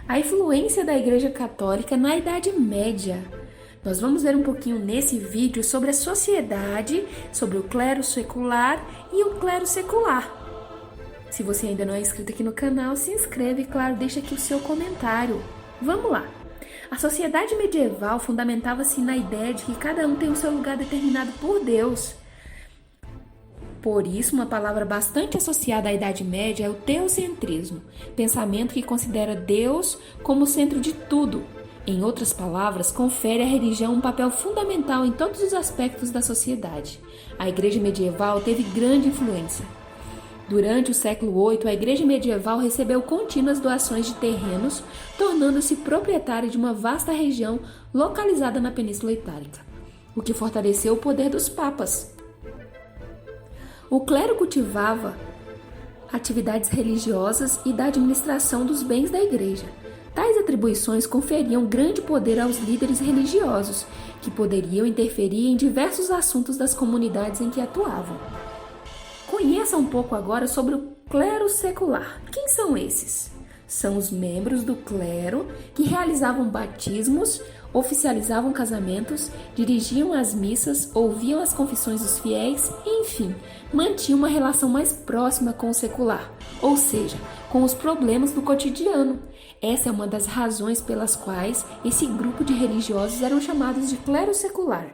A influência da Igreja Católica na Idade Média. Nós vamos ver um pouquinho nesse vídeo sobre a sociedade, sobre o clero secular e o clero secular. Se você ainda não é inscrito aqui no canal, se inscreve e, claro, deixa aqui o seu comentário. Vamos lá! A sociedade medieval fundamentava-se na ideia de que cada um tem o seu lugar determinado por Deus. Por isso, uma palavra bastante associada à Idade Média é o teocentrismo, pensamento que considera Deus como o centro de tudo. Em outras palavras, confere à religião um papel fundamental em todos os aspectos da sociedade. A Igreja medieval teve grande influência. Durante o século VIII, a Igreja medieval recebeu contínuas doações de terrenos, tornando-se proprietária de uma vasta região localizada na Península Itálica, o que fortaleceu o poder dos papas. O clero cultivava atividades religiosas e da administração dos bens da igreja. Tais atribuições conferiam grande poder aos líderes religiosos, que poderiam interferir em diversos assuntos das comunidades em que atuavam. Conheça um pouco agora sobre o clero secular. Quem são esses? São os membros do clero que realizavam batismos, oficializavam casamentos, dirigiam as missas, ouviam as confissões dos fiéis e, enfim, mantinham uma relação mais próxima com o secular, ou seja, com os problemas do cotidiano. Essa é uma das razões pelas quais esse grupo de religiosos eram chamados de clero secular.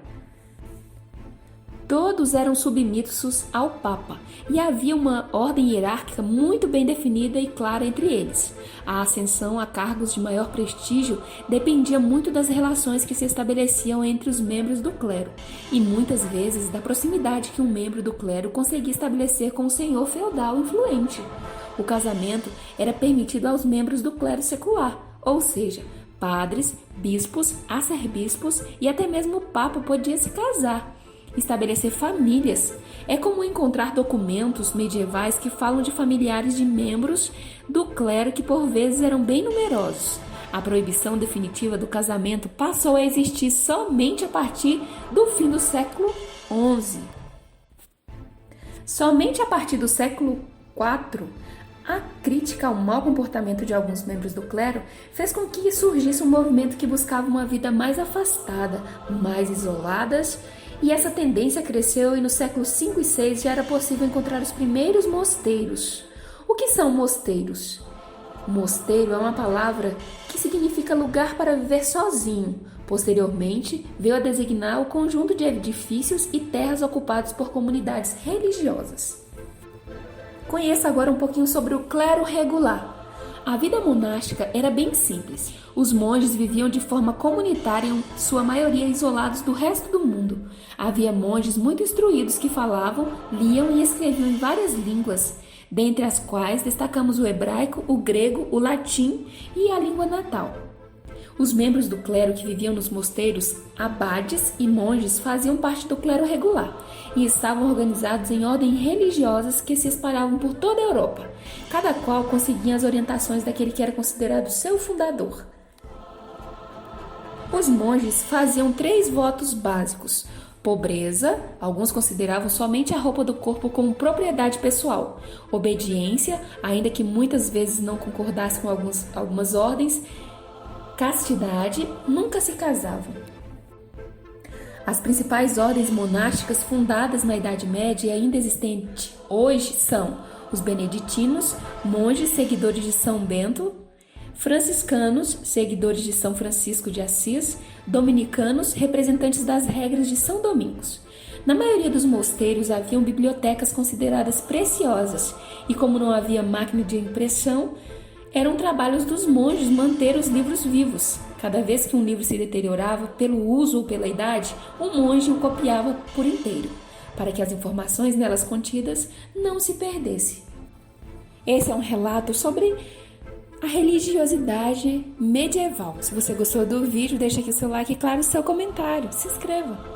Todos eram submissos ao Papa e havia uma ordem hierárquica muito bem definida e clara entre eles. A ascensão a cargos de maior prestígio dependia muito das relações que se estabeleciam entre os membros do clero e muitas vezes da proximidade que um membro do clero conseguia estabelecer com o senhor feudal influente. O casamento era permitido aos membros do clero secular, ou seja, padres, bispos, arcebispos e até mesmo o Papa podia se casar. Estabelecer famílias. É comum encontrar documentos medievais que falam de familiares de membros do clero que por vezes eram bem numerosos. A proibição definitiva do casamento passou a existir somente a partir do fim do século XI. Somente a partir do século IV, a crítica ao mau comportamento de alguns membros do clero fez com que surgisse um movimento que buscava uma vida mais afastada, mais isoladas. E essa tendência cresceu e no século V e VI já era possível encontrar os primeiros mosteiros. O que são mosteiros? Mosteiro é uma palavra que significa lugar para viver sozinho. Posteriormente, veio a designar o conjunto de edifícios e terras ocupados por comunidades religiosas. Conheça agora um pouquinho sobre o clero regular. A vida monástica era bem simples. Os monges viviam de forma comunitária, em sua maioria isolados do resto do mundo. Havia monges muito instruídos que falavam, liam e escreviam em várias línguas, dentre as quais destacamos o hebraico, o grego, o latim e a língua natal. Os membros do clero que viviam nos mosteiros, abades e monges, faziam parte do clero regular e estavam organizados em ordens religiosas que se espalhavam por toda a Europa, cada qual conseguia as orientações daquele que era considerado seu fundador. Os monges faziam 3 votos básicos: pobreza, alguns consideravam somente a roupa do corpo como propriedade pessoal; obediência, ainda que muitas vezes não concordasse com algumas ordens; castidade, nunca se casavam. As principais ordens monásticas fundadas na Idade Média e ainda existentes hoje são os beneditinos, monges seguidores de São Bento, franciscanos, seguidores de São Francisco de Assis, dominicanos, representantes das regras de São Domingos. Na maioria dos mosteiros haviam bibliotecas consideradas preciosas e, como não havia máquina de impressão, eram trabalhos dos monges manter os livros vivos. Cada vez que um livro se deteriorava pelo uso ou pela idade, um monge o copiava por inteiro, para que as informações nelas contidas não se perdessem. Esse é um relato sobre a religiosidade medieval. Se você gostou do vídeo, deixa aqui seu like e, claro, seu comentário. Se inscreva!